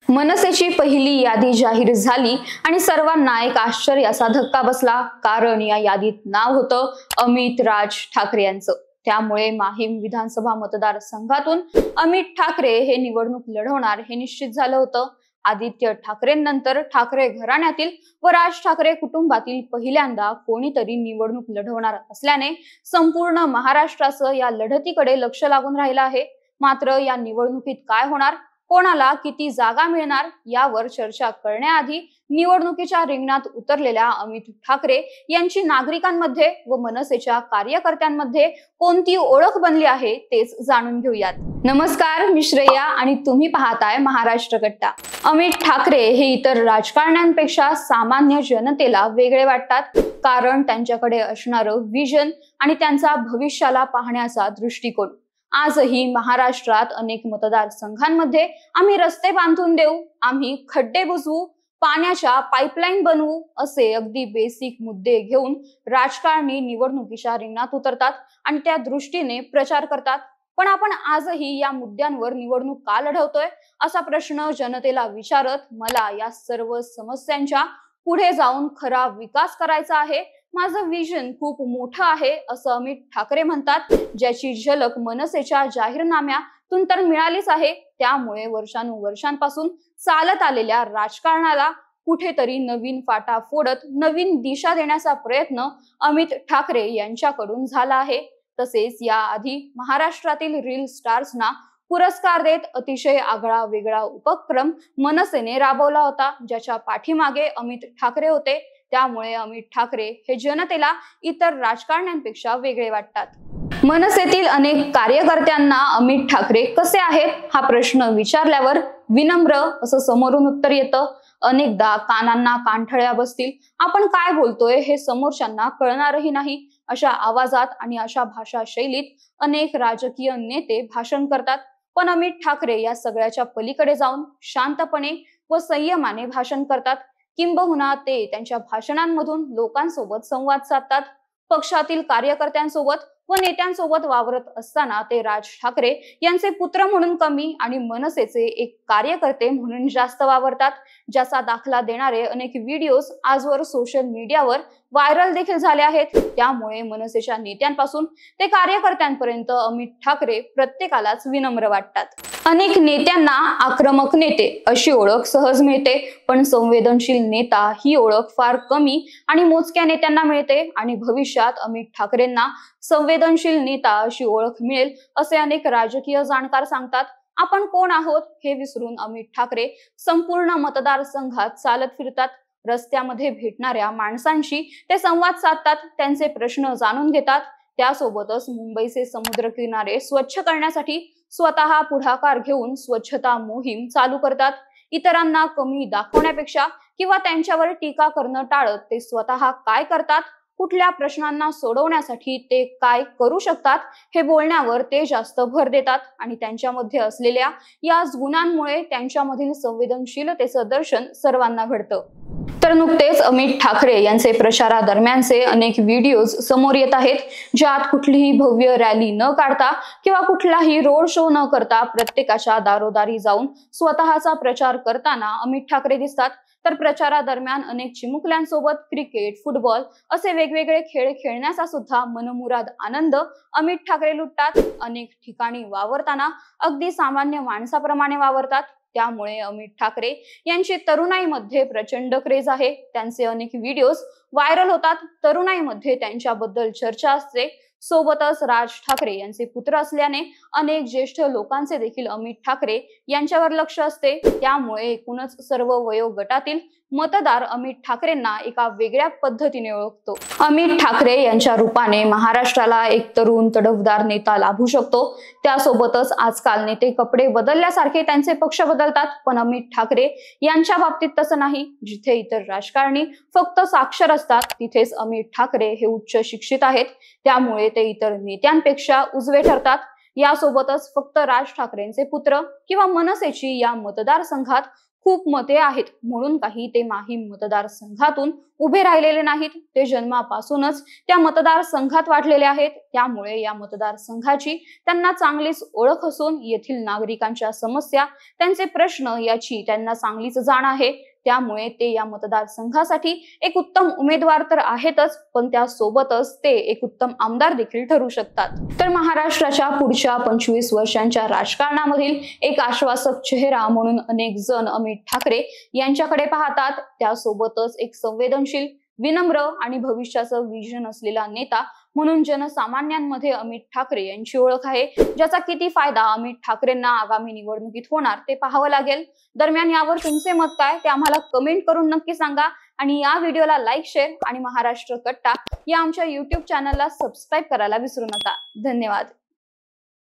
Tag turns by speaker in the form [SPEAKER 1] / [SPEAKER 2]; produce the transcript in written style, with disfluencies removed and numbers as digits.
[SPEAKER 1] मनसेची पहिली यादी जाहीर झाली आणि सर्वांना एक आश्चर्याचा धक्का बसला, कारण या यादीत नाव होतं अमित राज ठाकरे यांचं। त्यामुळे माहीम विधानसभा मतदारसंघातून अमित ठाकरे हे निवडणूक लढवणार हे निश्चित झालं होतं। आदित्य ठाकरेंनंतर ठाकरे घराण्यातील व राज ठाकरे कुटुंबातील पहिल्यांदा कोणीतरी निवडणूक लढवणार असल्याने संपूर्ण महाराष्ट्राचं या लढतीकडे लक्ष लागून राहिलं आहे। मात्र या निवडणुकीत काय होणार, कोणाला किती जागा मिळणार यावर चर्चा करण्याआधी निवडणुकीच्या रिंगणात उतरलेल्या अमित ठाकरे यांची नागरिकांमध्ये व मनसेच्या कार्यकर्त्यांमध्ये कोणती ओळख बनली आहे तेच जाणून घेऊयात। नमस्कार, मी श्रेया आणि तुम्ही पाहताय महाराष्ट्र कट्टा। अमित ठाकरे हे इतर राजकारण्यांपेक्षा सामान्य जनतेला वेगळे वाटतात, कारण त्यांच्याकडे असणारं विजन आणि त्यांचा भविष्याला पाहण्याचा दृष्टिकोन। आजही महाराष्ट्रात अनेक मतदारसंघांमध्ये आम्ही रस्ते बांधून देऊ, आम्ही खड्डे बुजवू, पाण्याच्या पाईपलाईन बनवू असे अगदी बेसिक मुद्दे घेऊन राजकारणी निवडणुकीच्या रिंगणात उतरतात आणि त्या दृष्टीने प्रचार करतात। पण आपण आजही या मुद्द्यांवर निवडणूक का लढवतोय असा प्रश्न जनतेला विचारत मला या सर्व समस्यांच्या पुढे जाऊन खरा विकास करायचा आहे, माझं विजन खूप मोठं आहे असं अमित ठाकरे म्हणतात, ज्याची झलक मनसेच्या जाहीरनाम्यातून तर मिळालीच आहे। त्यामुळे वर्षानुवर्षांपासून चालत आलेल्या राजकारणाला कुठेतरी नवीन फाटा फोडत नवीन दिशा देण्याचा प्रयत्न अमित ठाकरे यांच्याकडून झाला आहे। तसेच याआधी महाराष्ट्रातील रील स्टार्सना पुरस्कार देत अतिशय आगळा वेगळा उपक्रम मनसेने राबवला होता, ज्याच्या पाठीमागे अमित ठाकरे होते। त्यामुळे अमित ठाकरे हे जनतेला इतर राजकारण्यांपेक्षा वेगळे वाटतात। मनसेतील अनेक कार्यकर्त्यांना अमित ठाकरे कसे आहेत हा प्रश्न विचारल्यावर विनम्र असं समोरून उत्तर येतं। अनेकदा कानांना कानठळ्या बसतील, आपण काय बोलतोय हे समोरच्यांना कळणारही नाही अशा आवाजात आणि अशा भाषा शैलीत अनेक राजकीय नेते भाषण करतात। पण अमित ठाकरे या सगळ्याच्या पलीकडे जाऊन शांतपणे व संयमाने भाषण करतात। किंबहुना ते त्यांच्या भाषणांमधून लोकांसोबत संवाद साधतात। पक्षातील कार्यकर्त्यांसोबत व नेत्यांसोबत वावरत असताना ते राज ठाकरे यांचे पुत्र म्हणून कमी आणि मनसेचे एक कार्यकर्ते म्हणून जास्त वावरतात, ज्याचा दाखला देणारे अनेक व्हिडिओज आजवर सोशल मीडियावर व्हायरल देखील झाले आहेत। त्यामुळे मनसेच्या नेत्यांपासून ते कार्यकर्त्यांपर्यंत अमित ठाकरे प्रत्येकालाच विनम्र वाटतात। अनेक नेत्यांना आक्रमक नेते अशी ओळख सहज मिळते, पण संवेदनशील नेता ही ओळख फार कमी आणि मोजक्या नेत्यांना मिळते आणि भविष्यात अमित ठाकरेंना संवेदनशील नेता अशी ओळख मिळेल असे अनेक राजकीय जाणकार सांगतात। आपण कोण आहोत हे विसरून अमित ठाकरे संपूर्ण मतदारसंघात चालत फिरतात, रस्त्यामध्ये भेटणाऱ्या माणसांशी ते संवाद साधतात, त्यांचे प्रश्न जाणून घेतात। त्यासोबतच मुंबईचे समुद्र किनारे स्वच्छ करण्यासाठी स्वतः पुढाकार घेऊन स्वच्छता मोहीम चालू करतात। इतरांना कमी दाखवण्यापेक्षा किंवा त्यांच्यावर टीका करणं टाळत ते स्वतः काय करतात, कुठल्या प्रश्नांना सोडवण्यासाठी ते काय करू शकतात हे बोलण्यावर ते जास्त भर देतात आणि त्यांच्यामध्ये असलेल्या याच गुणांमुळे त्यांच्यामधील संवेदनशीलतेचं दर्शन सर्वांना घडतं। तर नुकतेच अमित ठाकरे यांचे प्रचारादरम्यानचे अनेक व्हिडिओज समोर येत आहेत, ज्यात कुठलीही भव्य रॅली न काढता किंवा कुठलाही रोड शो न करता प्रत्येकाच्या दारोदारी जाऊन स्वतःचा प्रचार करताना अमित ठाकरे दिसतात। तर प्रचारादरम्यान अनेक चिमुकल्यांसोबत क्रिकेट, फुटबॉल असे वेगवेगळे खेळ खेळण्याचा सुद्धा मनमुराद आनंद अमित ठाकरे लुटतात। अनेक ठिकाणी वावरताना अगदी सामान्य माणसाप्रमाणे वावरतात। त्यामुळे अमित ठाकरे यांची तरुणाईमध्ये प्रचंड क्रेज आहे। त्यांचे अनेक व्हिडिओज व्हायरल होतात, तरुणाईमध्ये त्यांच्याबद्दल चर्चा असते। सोबतच राज ठाकरे यांचे पुत्र असल्याने अनेक ज्येष्ठ लोकांचे देखील अमित ठाकरे यांच्यावर लक्ष असते। त्यामुळे एकूणच सर्व वयोगटातील मतदार अमित ठाकरेंना एका वेगळ्या पद्धतीने ओळखतो। अमित ठाकरे यांच्या रूपाने महाराष्ट्राला एक तरुण तडफदार नेता लाभू शकतो। त्यासोबतच आजकाल नेते कपडे बदलल्यासारखे त्यांचे पक्ष बदलतात, पण अमित ठाकरे यांच्या बाबतीत तसं नाही। जिथे इतर राजकारणी फक्त साक्षर असतात, तिथेच अमित ठाकरे हे उच्च शिक्षित आहेत। त्यामुळे ते इतर नेत्यांपेक्षा उजवे ठरतात। यासोबतच फक्त राज ठाकरेंचे पुत्र किंवा मनसेची या मतदारसंघात खूप मते आहेत म्हणून काही ते माहीम मतदारसंघातून उभे राहिलेले नाहीत. ते जन्मापासूनच त्या मतदारसंघात वाढलेले आहेत. त्यामुळे या मतदारसंघाची त्यांना चांगलीच ओळख असून येथील नागरिकांच्या समस्या, त्यांचे प्रश्न याची त्यांना चांगलीच जाण आहे. त्यामुळे ते या मतदारसंघासाठी एक उत्तम उमेदवार तर आहेतच, पण त्यासोबतच ते एक उत्तम आमदार देखील ठरू शकतात. तर महाराष्ट्राच्या पुढच्या 25 वर्षांच्या राजकारणामधील एक आश्वासक चेहरा म्हणून अनेक जण अमित ठाकरे यांच्याकडे पाहतात. त्यासोबतच एक संवेदनशील, विनम्र आणि भविष्याचं विजन असलेला नेता म्हणून जनसामान्यांमध्ये अमित ठाकरे यांची ओळख आहे. ज्याचा किती फायदा अमित ठाकरेंना आगामी निवडणुकीत होणार ते पाहावं लागेल. दरम्यान यावर तुमचे मत काय ते आम्हाला कमेंट करून नक्की सांगा आणि या व्हिडिओला लाईक, शेअर आणि महाराष्ट्र कट्टा या आमच्या YouTube चॅनलला सबस्क्राईब करायला विसरू नका. धन्यवाद.